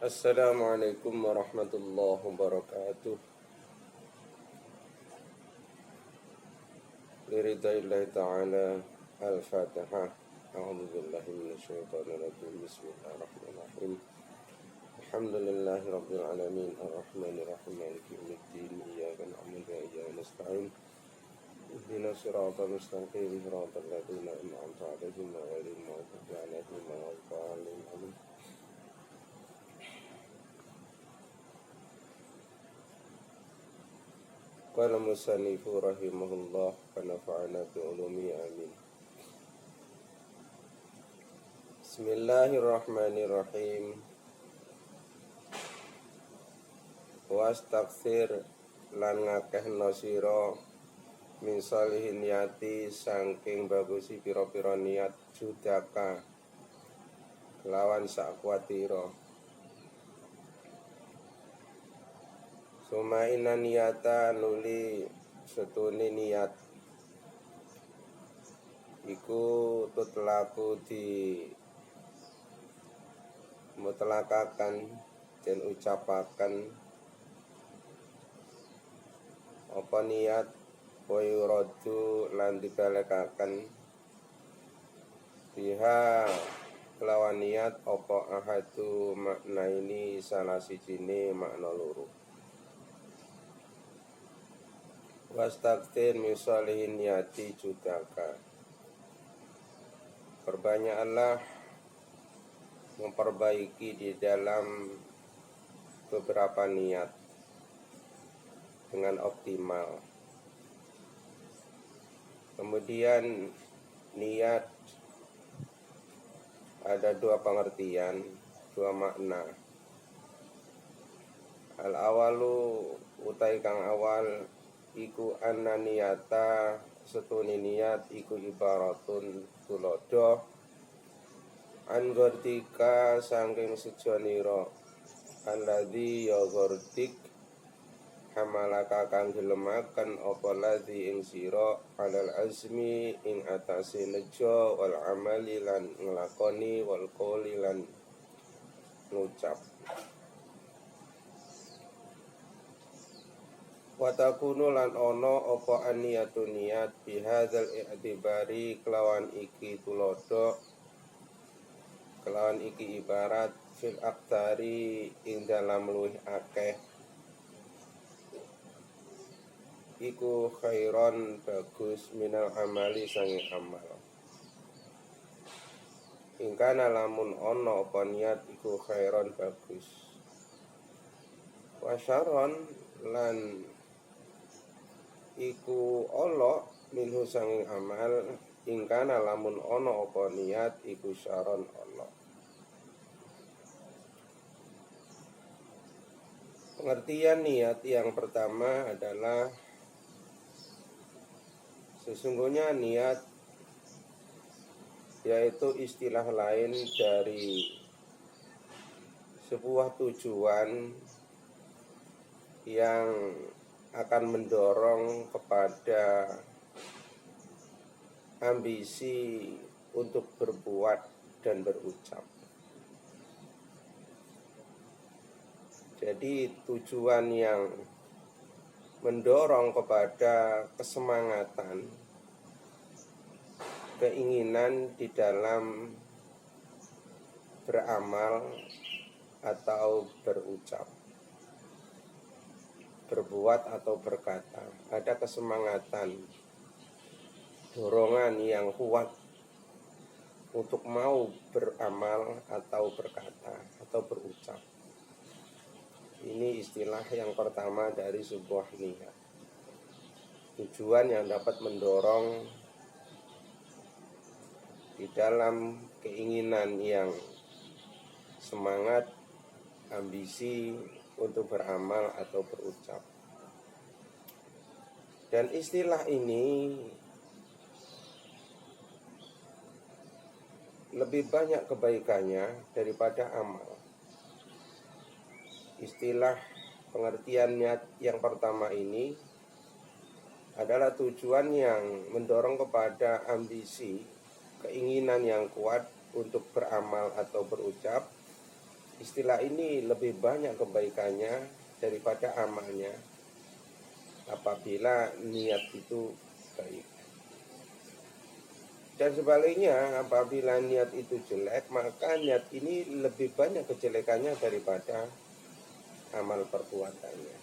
Assalamualaikum warahmatullahi wabarakatuh. Liridaillahi ta'ala al-fatihah. A'udhu billahi minasyaitanir rajim. Bismillahirrahmanirrahim. Alhamdulillahi rabbil alamin. Ar-rahmanir rahim. Maliki yaumiddin. Iyyaka na'budu wa iyyaka nasta'in. Ihdinas siratal mustaqim. Siratal ladzina an'amta 'alaihim ghairil maghdubi 'alaihim waladdallin. Amin. Qala musannifu rahimahullah wa nafa'ana bi ulumi amin. Bismillahirrahmanirrahim. Wastaghfir lan ngakehno sira min salihin niyati saking bagusi pira-pira niat judaka kelawan sakwatira. Sumaina niyata nuli setune niat iku tutlaku di mutlakakan dan ucapakan apa niat wa yuradu lan dibalekaken biha kelawan niat apa ahadu makna ini salah sijine makna loro. Wastaghfir min sholihin niyati judaka. Perbanyaklah memperbaiki di dalam beberapa niat dengan optimal. Kemudian niat ada dua pengertian, dua makna. Al-awalu utai kang awal iku anna niyata setune niat iku ibaratun tulodo an gordika saking sejoniro alladzi ya gordik hamalaka kang gelemaken apa ladzi ing sira alal azmi ing atase nejo wal amali lan nglakoni wal qouli lan ngucap. Watakunu lan ono apa aniyatu niat bihadzal i'tibari kelawan iki tulodo kelawan iki ibarat fil aktari ing dalam luwih akeh iku khairon bagus minal amali sange amal. Ingkana lamun ono apa niat iku khairon bagus wasyaron lan iku olo minhu sanging amal ingkana lamun ono apa niat iku syaron olo. Pengertian niat yang pertama adalah sesungguhnya niat yaitu istilah lain dari sebuah tujuan yang akan mendorong kepada ambisi untuk berbuat dan berucap. Jadi tujuan yang mendorong kepada kesemangatan, keinginan di dalam beramal atau berucap, berbuat atau berkata. Ada kesemangatan, dorongan yang kuat untuk mau beramal atau berkata atau berucap. Ini istilah yang pertama dari sebuah niat. Tujuan yang dapat mendorong di dalam keinginan yang semangat, ambisi untuk beramal atau berucap. Dan istilah ini lebih banyak kebaikannya daripada amal. Istilah pengertian niat yang pertama ini adalah tujuan yang mendorong kepada ambisi, keinginan yang kuat untuk beramal atau berucap, istilah ini lebih banyak kebaikannya daripada amalnya apabila niat itu baik. Dan sebaliknya, apabila niat itu jelek, maka niat ini lebih banyak kejelekannya daripada amal perbuatannya.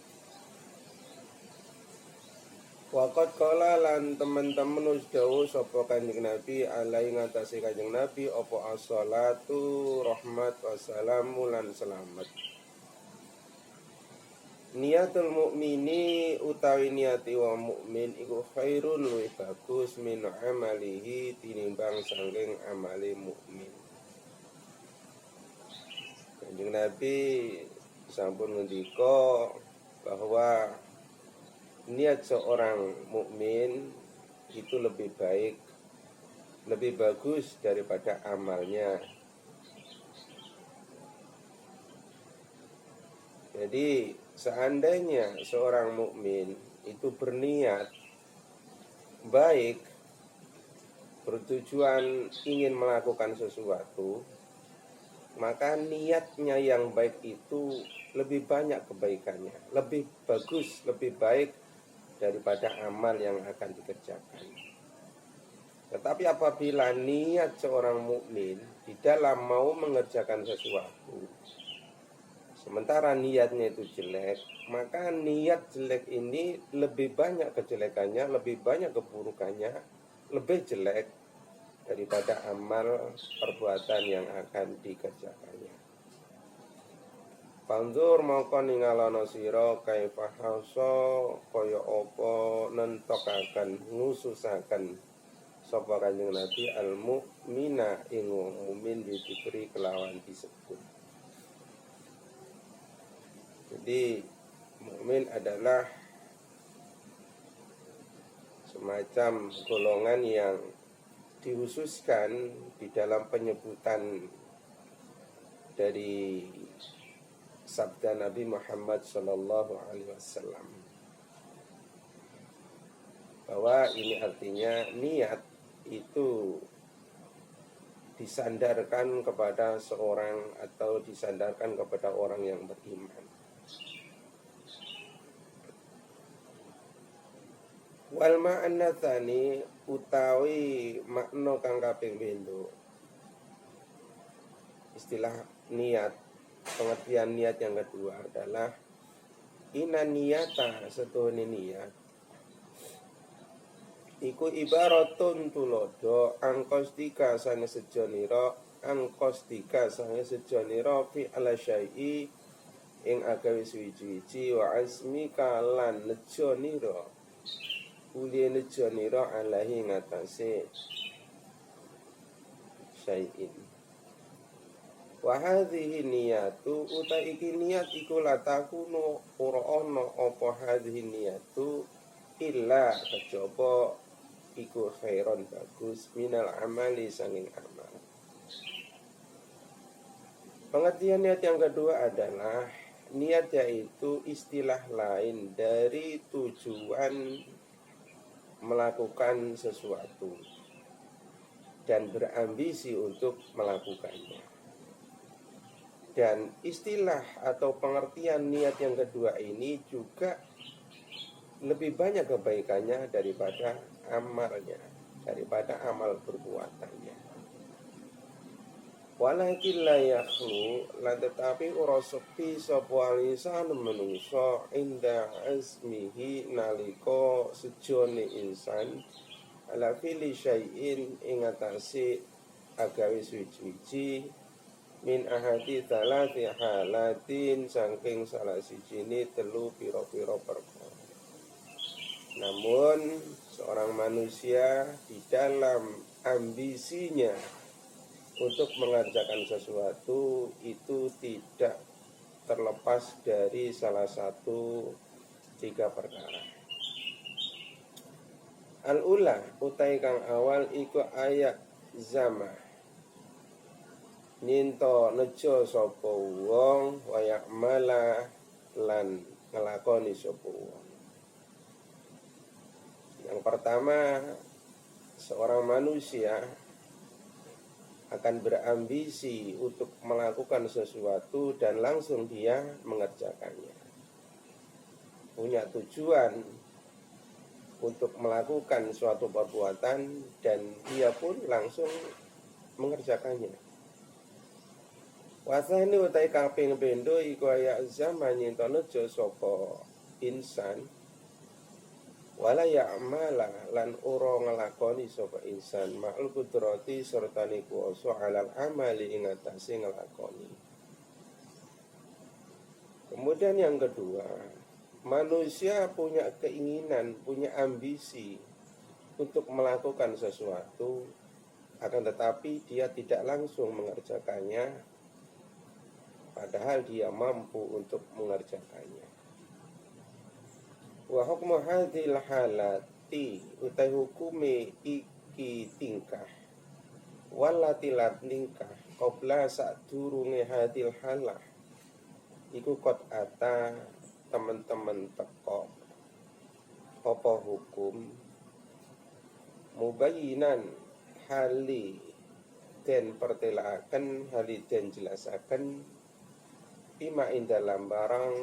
Waqat qala lan teman-teman wis dawuh sapa Kanjeng Nabi alai ngatasi Kanjeng Nabi apa as-shalatu rahmat wassalamu lan selamat. Niatul mukmini utawi niati wong mukmin iku khairun luwih bagus min amalihi tinimbang saking amali mukmin. Kanjeng Nabi sampun ngendika bahwa niat seorang mukmin itu lebih baik, lebih bagus daripada amalnya. Jadi seandainya seorang mukmin itu berniat baik, bertujuan ingin melakukan sesuatu, maka niatnya yang baik itu lebih banyak kebaikannya, lebih bagus, lebih baik daripada amal yang akan dikerjakan. Tetapi apabila niat seorang mukmin di dalam mau mengerjakan sesuatu, sementara niatnya itu jelek, maka niat jelek ini lebih banyak kejelekannya, lebih banyak keburukannya, lebih jelek daripada amal perbuatan yang akan dikerjakannya. Panzur mongko ningalono sira kaifa hausa kaya apa nentokaken ngususaken sapa Kanjeng Nabi al mukmina ing mukmin diberi kelawan disebut. Jadi mukmin adalah semacam golongan yang dihususkan di dalam penyebutan dari sabda Nabi Muhammad SAW, bahwa ini artinya niat itu disandarkan kepada seorang atau disandarkan kepada orang yang beriman. Wal ma'na tsani utawi makna kang kaping pindho. Istilah niat, pengertian niat yang kedua adalah inna niyata, setuhune niat iku ibaratun tulodo angkostika sange sejonira fi ala syai'i ing agawe suwi-wiji wa asmika lan nejonira uli nejonira alahi ngatasi syai'in. Wa hadhihi niyatu uta iki niat iku latakunu ora ana apa hadhihi niyatu illa kejaba iku khairon bagus minal amali sanging amal. Pengertian niat yang kedua adalah niat yaitu istilah lain dari tujuan melakukan sesuatu dan berambisi untuk melakukannya. Dan istilah atau pengertian niat yang kedua ini juga lebih banyak kebaikannya daripada amalnya, daripada amal perbuatannya. Walakin la yakhlu, lan tetapi ora sepi sapa lisan menungso inda azmihi nalika sejone insan ala fili syai'in ing atase agawe suci-suci min ahadi talati halatin saking salah sijine telu pira-pira perkara. Namun seorang manusia di dalam ambisinya untuk mengerjakan sesuatu itu tidak terlepas dari salah satu tiga perkara. Al-ula utai kang awal iku ayat zamah ninto nejo sapa wong wayak mala lan ngelakoni sapa wong. Yang pertama, seorang manusia akan berambisi untuk melakukan sesuatu dan langsung dia mengerjakannya. Punya tujuan untuk melakukan suatu perbuatan dan dia pun langsung mengerjakannya. Wasani utai kaping pendo iku aya zaman yen nejo sapa insan wala ya'mala lan ora nglakoni sapa insan ma'al kudrati serta kuwasa alal amali ing atase nglakoni. Kemudian yang kedua, manusia punya keinginan, punya ambisi untuk melakukan sesuatu, akan tetapi dia tidak langsung mengerjakannya, padahal dia mampu untuk mengerjakannya. Wa hukmu hadhil halati utai hukumi iki tingkah walati lat tingkah qabla sadurunge hadhil halah iku qad ata teman-teman teko apa hukum mubayyinan hali den pertelaaken hali den jelasaken bima ing dalam barang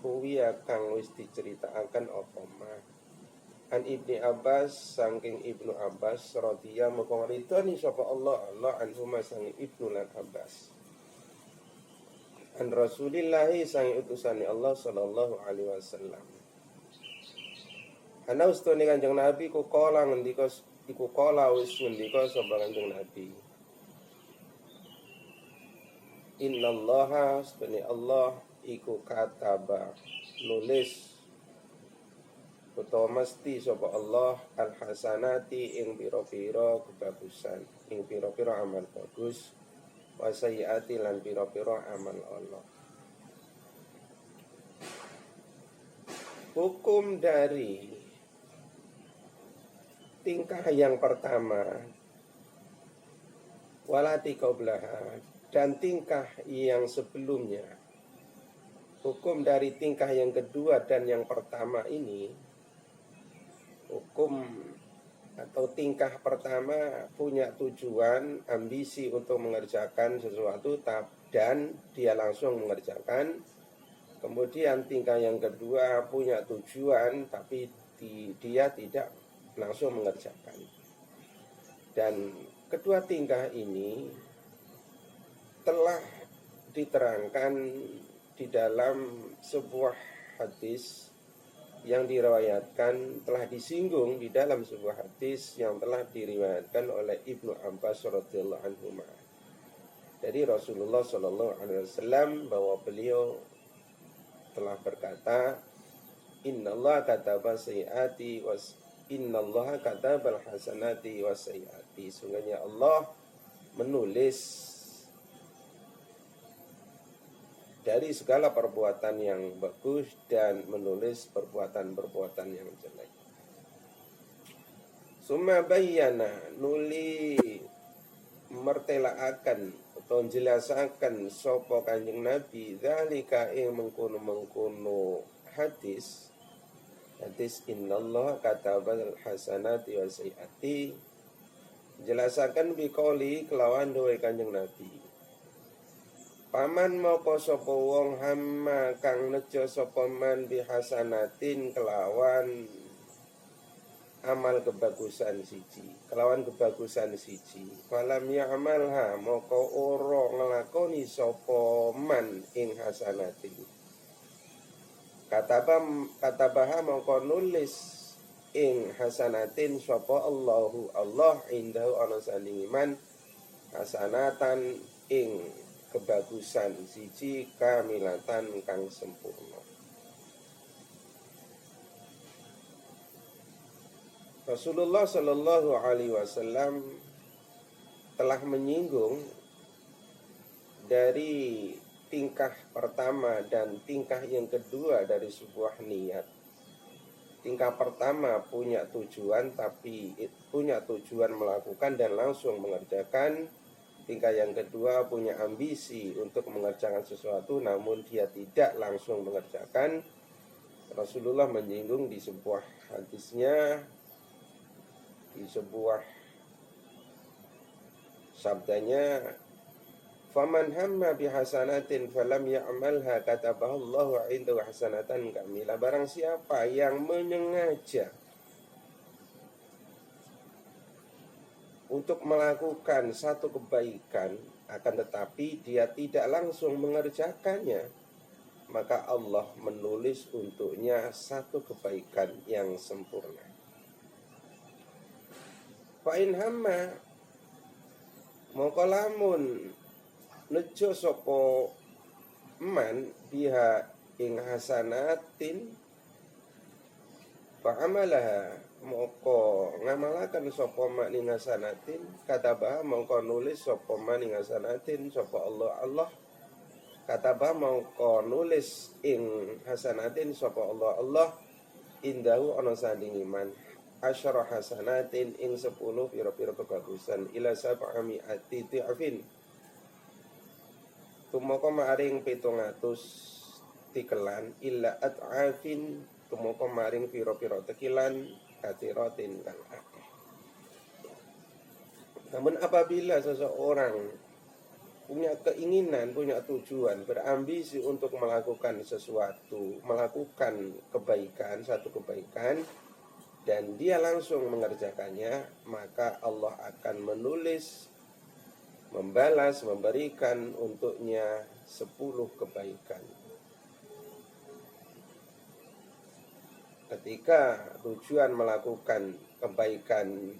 ruwiya kang wis diceritakaken apa mah an Ibni Abbas saking Ibnu Abbas radhiyallahu anhu sapa Allah anhuma saking Ibnu lan Abbas an Rasulillahi sang utusane Allah sallallahu alaihi wasallam ana ustune Kanjeng Nabi ku kala ngendika iku kala wis ngendika sapa Kanjeng Nabi innallaha ustune Allah iku kataba nulis utawa mesti sapa Allah al hasanati ing pira-pira kebagusan ing pira-pira amal bagus wa sayyiati lan pira-pira amal Allah. Hukum dari tingkah yang pertama walati qablaha dan tingkah yang sebelumnya. Hukum dari tingkah yang kedua dan yang pertama ini, hukum atau tingkah pertama punya tujuan, ambisi untuk mengerjakan sesuatu dan dia langsung mengerjakan. Kemudian tingkah yang kedua punya tujuan tapi dia tidak langsung mengerjakan. Dan kedua tingkah ini telah diterangkan di dalam sebuah hadis yang diriwayatkan, telah disinggung di dalam sebuah hadis yang telah diriwayatkan oleh Ibnu Abbas radhiyallahu anhu dari Rasulullah sallallahu alaihi wasallam bahwa beliau telah berkata, innallaha kataba sayyiati was innallaha katabal hasanati was sayyiati. Sungguhnya Allah menulis dari segala perbuatan yang bagus dan menulis perbuatan-perbuatan yang jelek. Summa bayyana nuli mertelaaken atau jelasaken sapa Kanjeng Nabi zalika ing mengkono-mengkono hadis innallaha katabal hasanati was sayyiati jelasaken biqauli kelawan doa Kanjeng Nabi. Paman moko sapa wong hamma kang nejo sapa man bihasanatin kelawan amal kebagusan siji, falam ya'malha moko ora nglakoni sapa man ing hasanatin. Katabaha moko nulis ing hasanatin sapa Allah indahu ana sanding iman hasanatan ing kebagusan siji kamilatan kang sempurna. Rasulullah sallallahu alaihi wasallam telah menyinggung dari tingkah pertama dan tingkah yang kedua dari sebuah niat. Tingkah pertama punya tujuan melakukan dan langsung mengerjakan. Tingkah yang kedua punya ambisi untuk mengerjakan sesuatu namun dia tidak langsung mengerjakan. Rasulullah menyinggung di sebuah hadisnya, di sebuah Sabdanya, faman hamma bihasanatin falam ya'malha katabahallahu 'indahu hasanatan kamilah. Barang siapa yang menyengaja untuk melakukan satu kebaikan, akan tetapi dia tidak langsung mengerjakannya, maka Allah menulis untuknya satu kebaikan yang sempurna. Fa in hamma mongko lamun nejo sapa man biha ing hasanatin fa amalaha mongko ngamalaken sapa man ing hasanatin kataba mongko nulis sapa man ing hasanatin sapa Allah kataba mongko nulis ing hasanatin sapa Allah indahu ana sanding iman asyara hasanatin ing 10 pira-pira kebagusan ila sab'ami ati ti'afin tumoko maring 700 tikelan illa at'afin tumoko maring pira-pira tekilan katiratin kang akeh. Namun apabila seseorang punya keinginan, punya tujuan, berambisi untuk melakukan sesuatu, melakukan kebaikan, satu kebaikan, dan dia langsung mengerjakannya, maka Allah akan menulis, membalas, memberikan untuknya 10 kebaikan. Ketika tujuan melakukan kebaikan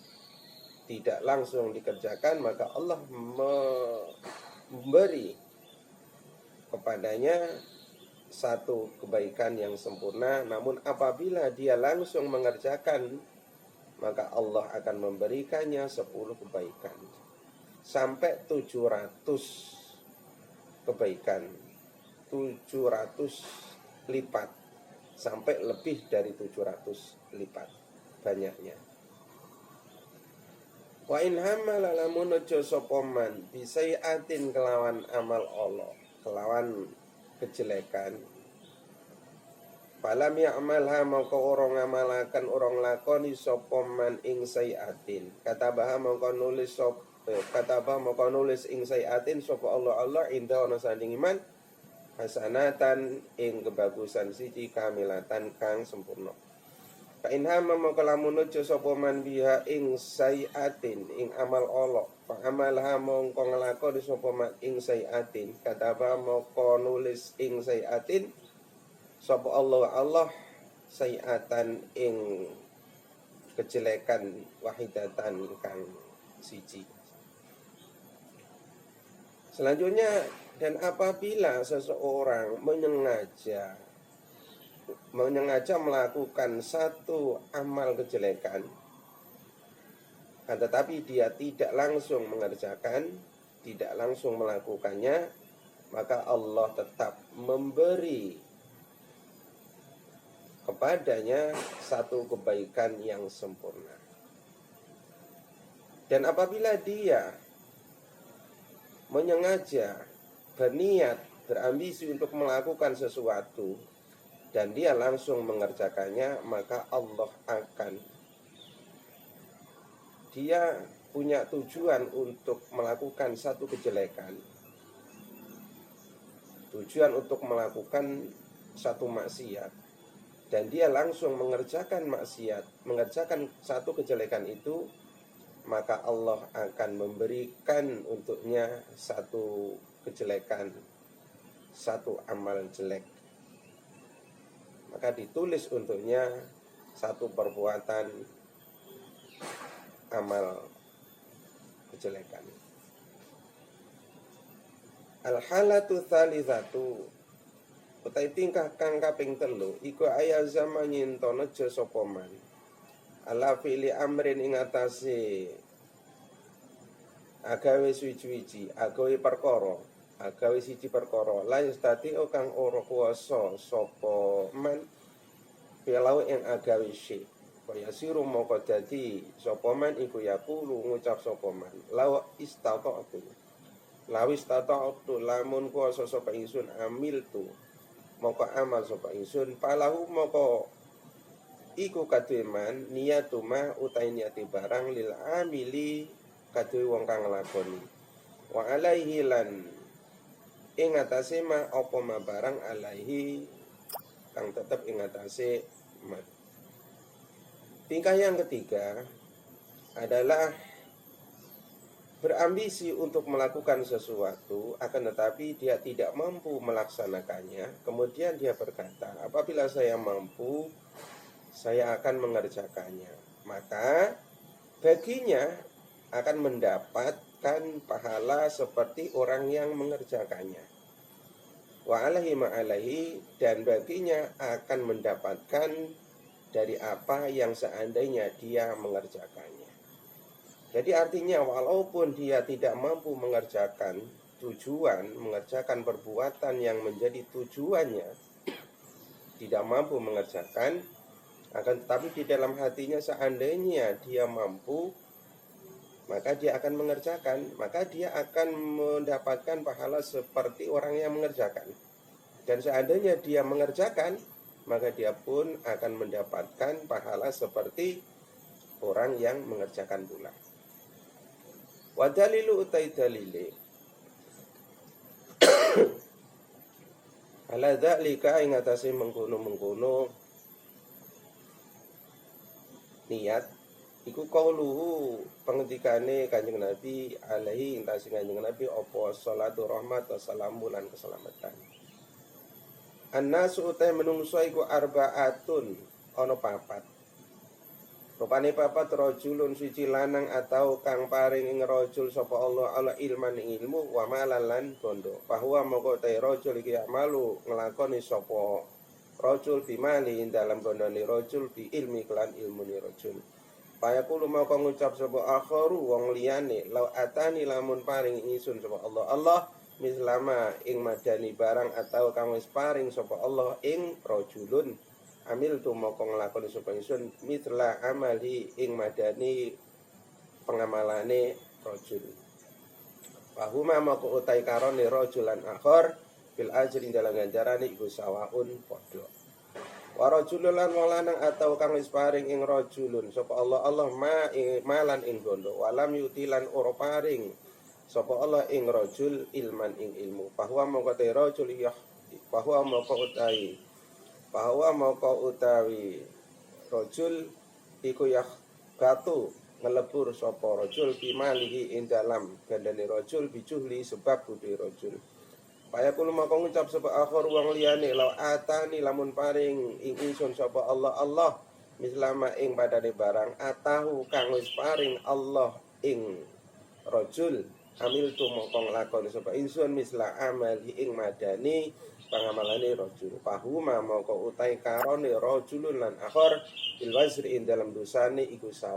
tidak langsung dikerjakan, maka Allah memberi kepadanya satu kebaikan yang sempurna. Namun apabila dia langsung mengerjakan, maka Allah akan memberikannya 10 kebaikan sampai 700 kebaikan, 700 lipat, sampai lebih dari 700 lipat banyaknya. Wa in hamala lamun aja sapa man bisayatin kelawan amal Allah, kelawan kejelekan, falam ya'malha mongko orang ngamalaken orang lakoni sapa man ing sayatin katabaha mongko nulis ing sayatin sapa Allah inda ana sanding iman hasanatan ing kebagusan siji kamilatan kang sempurna. Fa in hamma mongko lamun aja sapa man biha ing sayatin ing amal Allah fa amalha mongko nglakoni sapa man ing sayatin kataba mongko nulis ing sayatin sapa Allah sayatan ing kejelekan wahidatan kang siji. Selanjutnya, dan apabila seseorang menyengaja melakukan satu amal kejelekan, tetapi dia tidak langsung mengerjakan, tidak langsung melakukannya, maka Allah tetap memberi kepadanya satu kebaikan yang sempurna. Dan apabila dia menyengaja, berniat, berambisi untuk melakukan sesuatu, dan dia langsung mengerjakannya, maka Allah akan, dia punya tujuan untuk melakukan satu kejelekan, tujuan untuk melakukan satu maksiat, dan dia langsung mengerjakan maksiat, mengerjakan satu kejelekan itu, maka Allah akan memberikan untuknya satu kejelekan, satu amal jelek. Maka ditulis untuknya satu perbuatan amal kejelekan. Al-halatu tsalitsatu utai tingkah kang kaping 3 iku aya zaman nyento nejo sapa man ala fi'li amrin ing atase agawe suci-suci, agawe perkara, agawe siji perkara la yastati kang ora kuwasa sapa man pilau ing agawe syik kaya siru moko dadi sapa man iku yaqulu ngucap sapa man law istata'tu lamun kuwasa sapa ingsun amiltu moko amal sapa ingsun palahu moko iku kademan niyatuma utai niati barang lil amili kaduwe wong kang nglakoni. Wa alaihi lan ing atase ma apa ma barang alaihi kang tetep ing atase ma. Tingkah yang ketiga adalah berambisi untuk melakukan sesuatu, akan tetapi dia tidak mampu melaksanakannya. Kemudian dia berkata, apabila saya mampu, saya akan mengerjakannya. Maka baginya akan mendapatkan pahala seperti orang yang mengerjakannya. Wa alaihi ma'alaihi, dan baginya akan mendapatkan dari apa yang seandainya dia mengerjakannya. Jadi artinya walaupun dia tidak mampu mengerjakan mengerjakan perbuatan yang menjadi tujuannya, tidak mampu mengerjakan, akan tetapi di dalam hatinya seandainya dia mampu, maka dia akan mengerjakan, maka dia akan mendapatkan pahala seperti orang yang mengerjakan. Dan seandainya dia mengerjakan, maka dia pun akan mendapatkan pahala seperti orang yang mengerjakan pula. Wa dalilu utai dalile ala dzalika ing atase mengkono-mengkono niat iku qauluhu pengendikane Kanjeng Nabi alaihi ing atase Kanjeng Nabi apa sholatu rahmat wa salamu lan keselamatan. Annasu utai menungso iku arbaatun ana papat. Rupane papat rajulun suci lanang atau kang paring ing rajul sapa Allah ala ilman ilmu wa malan lan bondo. Bahwa moko te rajul iki amalu nglakoni sapa rajul bimali dalam bondone rajul bi ilmi kelan ilmune rajul. Payaqulu moko ngucap sapa akharu wong liyane law atani lamun paring ingsun sapa Allah mislama ing madani barang atau kang wis paring sapa Allah ing rajulun amil tu moko nglakoni sapa ingsun mitla amali ing madani pengamalane rajul. Bahuma moko utai karone rajulan akhir bil ajri dalam ganjarane iku sawaun padha. Wa rajulun lan wong lanang atau kang wis paring ing rajulun sapa Allah malan ing bondo walam yutilan ora paring sapa Allah ing rajul ilman ing ilmu. Bahwa moko te rajul ya bahwa moko utawi rajul iku ya batu ngelebur sapa rajul bimalihi ing dalam gandane rajul bijuhli sebab budhe rajul. Paya kulo moko ngucap sapa akhir wong liyane law atani lamun paring ing ingsun sapa Allah mislama ing padane barang atahu kang wis paring Allah ing rajul amil tu moko nglakoni sapa ingsun misla amali ing madani pangamalane rajul. Pahuma moko utai karone rajulun lan akhir bil wazri ing dalam dosane iku